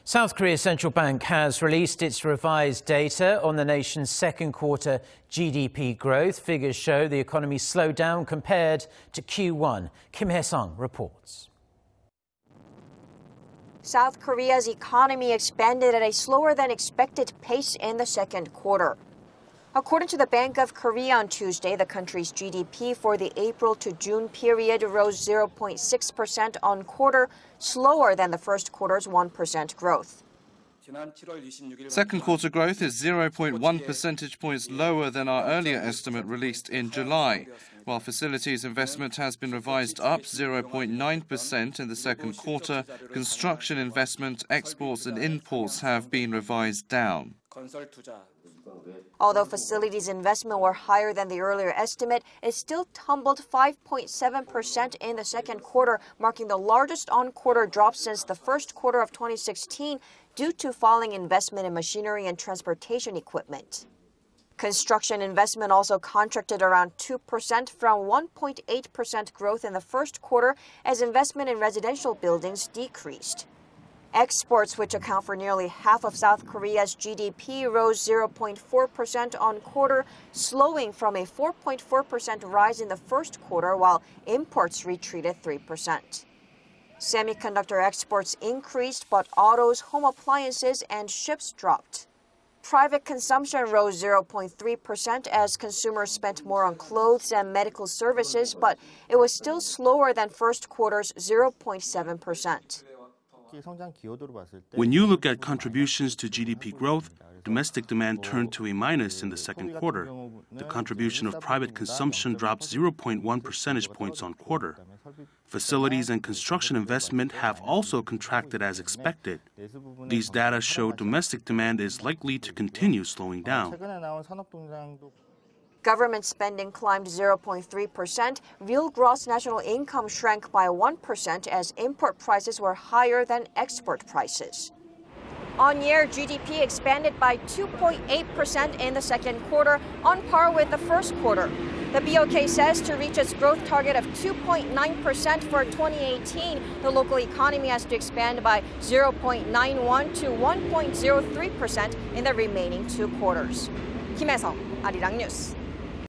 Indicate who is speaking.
Speaker 1: South Korea's central bank has released its revised data on the nation's second quarter GDP growth. Figures show the economy slowed down compared to Q1. Hyesung reports.
Speaker 2: South Korea's economy expanded at a slower than expected pace in the second quarter. According to the Bank of Korea on Tuesday, the country's GDP for the April to June period rose 0.6% on quarter, slower than the first quarter's 1% growth.
Speaker 3: Second quarter growth is 0.1 percentage points lower than our earlier estimate released in July. While facilities investment has been revised up 0.9% in the second quarter, construction investment, exports and imports have been revised down.
Speaker 2: Although facilities investment were higher than the earlier estimate, it still tumbled 5.7% in the second quarter, marking the largest on-quarter drop since the first quarter of 2016 due to falling investment in machinery and transportation equipment. Construction investment also contracted around 2% from 1.8% growth in the first quarter as investment in residential buildings decreased. Exports, which account for nearly half of South Korea's GDP, rose 0.4% on quarter, slowing from a 4.4% rise in the first quarter, while imports retreated 3%. Semiconductor exports increased, but autos, home appliances, and ships dropped. Private consumption rose 0.3% as consumers spent more on clothes and medical services, but it was still slower than first quarter's 0.7%.
Speaker 4: When you look at contributions to GDP growth, domestic demand turned to a minus in the second quarter. The contribution of private consumption dropped 0.1 percentage points on quarter. Facilities and construction investment have also contracted as expected. These data show domestic demand is likely to continue slowing down.
Speaker 2: Government spending climbed 0.3%. Real gross national income shrank by 1% as import prices were higher than export prices. On-year GDP expanded by 2.8% in the second quarter, on par with the first quarter. The BOK says to reach its growth target of 2.9% for 2018, the local economy has to expand by 0.91 to 1.03% in the remaining two quarters. Hyesung, Arirang News.